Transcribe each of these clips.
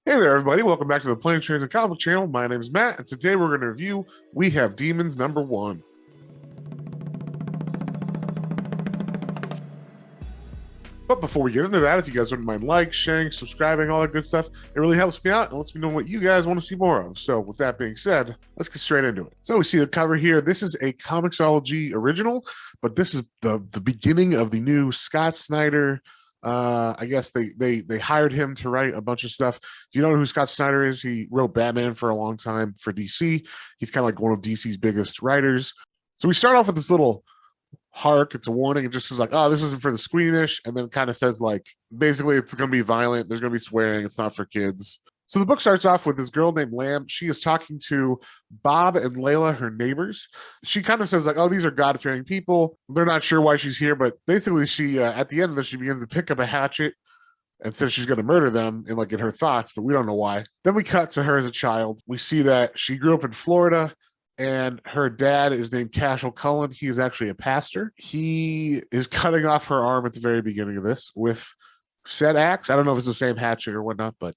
Hey there, everybody. Welcome back to the Planes, Trains, and Comic channel. My name is Matt, and today we're going to review We Have Demons #1. But before we get into that, if you guys wouldn't mind sharing, subscribing, all that good stuff, it really helps me out and lets me know what you guys want to see more of. So with that being said, let's get straight into it. So we see the cover here. This is a Comixology original, but this is the beginning of the new Scott Snyder. I guess they hired him to write a bunch of stuff. If you don't know who Scott Snyder is, he wrote Batman for a long time for DC. He's kind of like one of DC's biggest writers. So we start off with this little hark. It's a warning. It just says like, oh, this isn't for the squeamish, and then kind of says like, basically it's going to be violent. There's going to be swearing. It's not for kids. So the book starts off with this girl named Lamb. She is talking to Bob and Layla, her neighbors. She kind of says like, oh, these are God-fearing people. They're not sure why she's here, but basically she, at the end of this, she begins to pick up a hatchet and says she's going to murder them in her thoughts, but we don't know why. Then we cut to her as a child. We see that she grew up in Florida, and her dad is named Cashel Cullen. He is actually a pastor. He is cutting off her arm at the very beginning of this with said axe. I don't know if it's the same hatchet or whatnot, but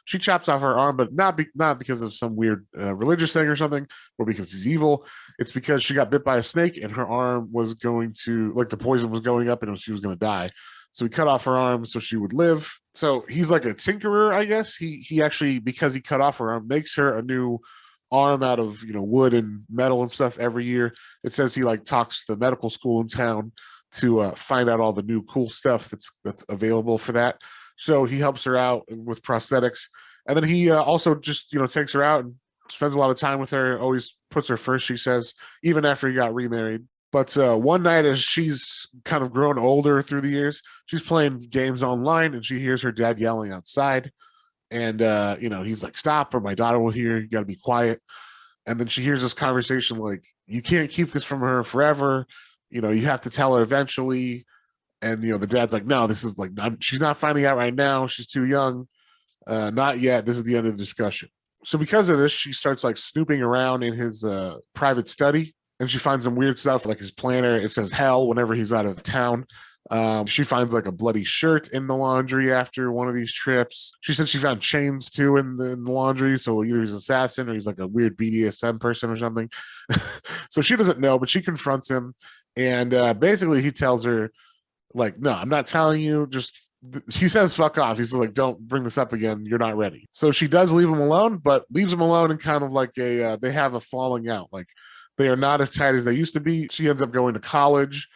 she chops off her arm, but not because of some weird religious thing or something, or because he's evil. It's because she got bit by a snake and her arm was going to, like, the poison was going up and she was going to die. So he cut off her arm so she would live. So he's like a tinkerer, I guess. He actually, because he cut off her arm, makes her a new arm out of wood and metal and stuff every year. It says he like talks to the medical school in town to find out all the new cool stuff that's available for that. So he helps her out with prosthetics, and then he also just takes her out and spends a lot of time with her. Always puts her first, she says, even after he got remarried. But one night, as she's kind of grown older through the years, she's playing games online and she hears her dad yelling outside. And he's like, stop, or my daughter will hear. You got to be quiet. And then she hears this conversation like, you can't keep this from her forever. You have to tell her eventually. And the dad's like, no, this is like, she's not finding out right now. She's too young. Not yet. This is the end of the discussion. So because of this, she starts like snooping around in his private study, and she finds some weird stuff like his planner. It says hell whenever he's out of town. She finds like a bloody shirt in the laundry after one of these trips. She said she found chains too in the laundry. So either he's an assassin or he's like a weird BDSM person or something. So she doesn't know, but she confronts him. And basically he tells her like, no, I'm not telling you. He says, fuck off. He's like, don't bring this up again. You're not ready. So she does leave him alone, but leaves him alone and kind of like they have a falling out. Like they are not as tight as they used to be. She ends up going to college,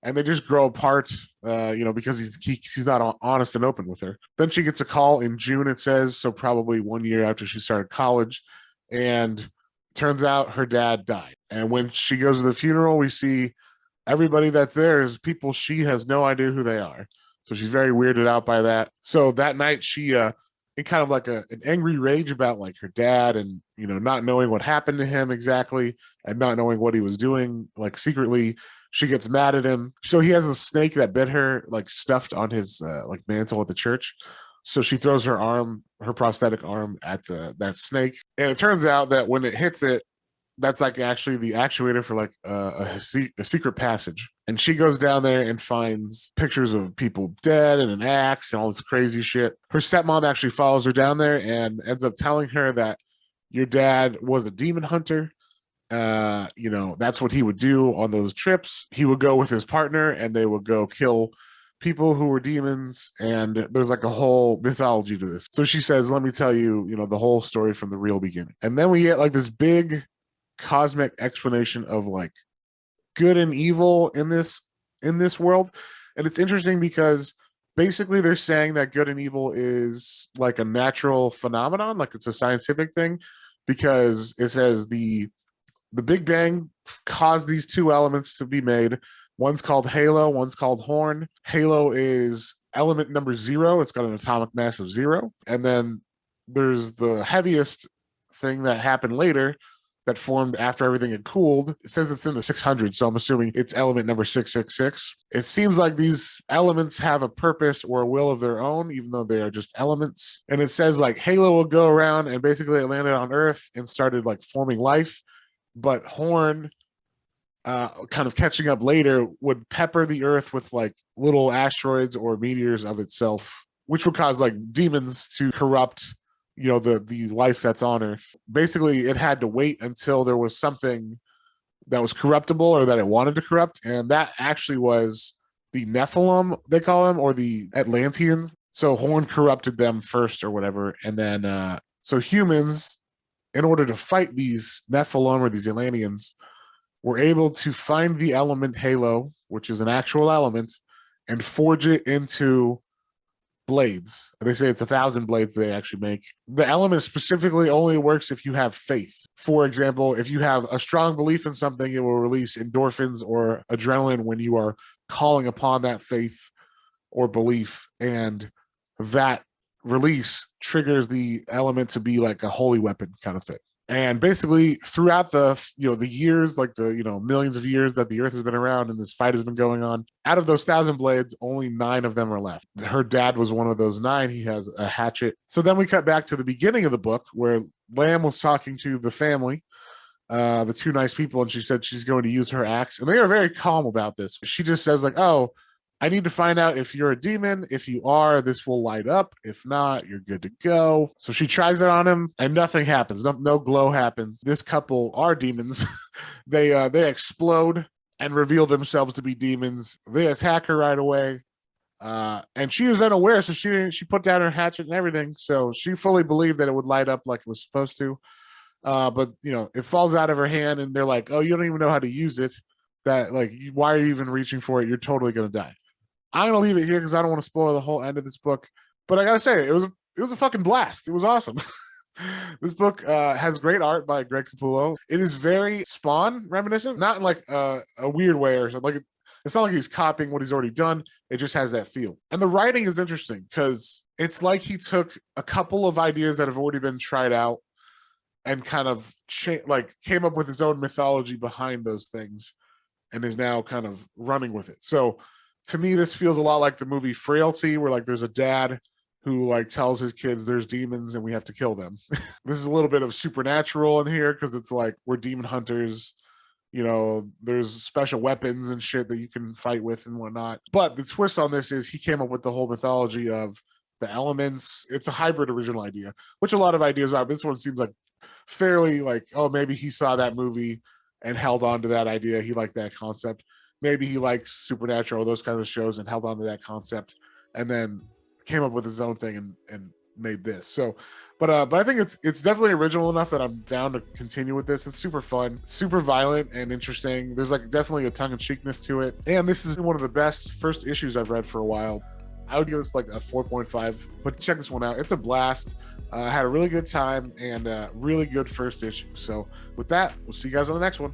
and they just grow apart, because he's not honest and open with her. Then she gets a call in June, it says, so probably 1 year after she started college, and turns out her dad died. And when she goes to the funeral, we see everybody that's there is people she has no idea who they are. So she's very weirded out by that. So that night, she in kind of like an angry rage about like her dad and not knowing what happened to him exactly and not knowing what he was doing like secretly. She gets mad at him. So he has a snake that bit her, like stuffed on his like mantle at the church. So she throws her prosthetic arm at that snake. And it turns out that when it hits it, that's like actually the actuator for like a secret passage. And she goes down there and finds pictures of people dead and an axe and all this crazy shit. Her stepmom actually follows her down there and ends up telling her that your dad was a demon hunter. That's what he would do on those trips. He would go with his partner and they would go kill people who were demons, and there's like a whole mythology to this. So she says, let me tell you, the whole story from the real beginning. And then we get like this big cosmic explanation of like good and evil in this world. And it's interesting because basically they're saying that good and evil is like a natural phenomenon, like it's a scientific thing, because it says the Big Bang caused these two elements to be made. One's called halo, one's called horn. Halo is element number 0. It's got an atomic mass of 0. And then there's the heaviest thing that happened later that formed after everything had cooled. It says it's in the 600, so I'm assuming it's element number 666. It seems like these elements have a purpose or a will of their own, even though they are just elements. And it says like Halo will go around and basically it landed on Earth and started like forming life. But Horn, kind of catching up later, would pepper the Earth with like little asteroids or meteors of itself, which would cause like demons to corrupt the life that's on Earth. Basically, it had to wait until there was something that was corruptible or that it wanted to corrupt, and that actually was the Nephilim, they call them, or the Atlanteans. So Horn corrupted them first or whatever, and then so humans, in order to fight these Nephilim or these Atlanteans, were able to find the element Halo, which is an actual element, and forge it into blades. They say it's 1,000 blades they actually make. The element specifically only works if you have faith. For example, if you have a strong belief in something, it will release endorphins or adrenaline when you are calling upon that faith or belief, and that release triggers the element to be like a holy weapon kind of thing. And basically throughout the years, like the millions of years that the Earth has been around and this fight has been going on, out of those 1,000 blades, only 9 of them are left. Her dad was one of those 9. He has a hatchet. So then we cut back to the beginning of the book where Lamb was talking to the family, the 2 nice people, and she said she's going to use her axe. And they are very calm about this. She just says like, oh, I need to find out if you're a demon. If you are, this will light up. If not, you're good to go. So she tries it on him and nothing happens. No glow happens. This couple are demons. They explode and reveal themselves to be demons. They attack her right away. And she is unaware, so she put down her hatchet and everything. So she fully believed that it would light up like it was supposed to. But it falls out of her hand and they're like, oh, you don't even know how to use it. That like, why are you even reaching for it? You're totally going to die. I'm gonna leave it here because I don't want to spoil the whole end of this book. But I gotta say, it was a fucking blast. It was awesome. This book has great art by Greg Capullo. It is very Spawn reminiscent, not in like a weird way or something. Like it's not like he's copying what he's already done. It just has that feel. And the writing is interesting because it's like he took a couple of ideas that have already been tried out and kind of came up with his own mythology behind those things and is now kind of running with it. So to me, this feels a lot like the movie Frailty, where like there's a dad who like tells his kids there's demons and we have to kill them. This is a little bit of supernatural in here because it's like we're demon hunters. There's special weapons and shit that you can fight with and whatnot. But the twist on this is he came up with the whole mythology of the elements. It's a hybrid original idea, which a lot of ideas are. But this one seems like fairly like, oh, maybe he saw that movie and held on to that idea. He liked that concept. Maybe he likes Supernatural, those kinds of shows, and held on to that concept, and then came up with his own thing and made this. So, but I think it's definitely original enough that I'm down to continue with this. It's super fun, super violent and interesting. There's like definitely a tongue-in-cheekness to it, and this is one of the best first issues I've read for a while. I would give this like a 4.5, but check this one out. It's a blast. I had a really good time and really good first issue. So with that, we'll see you guys on the next one.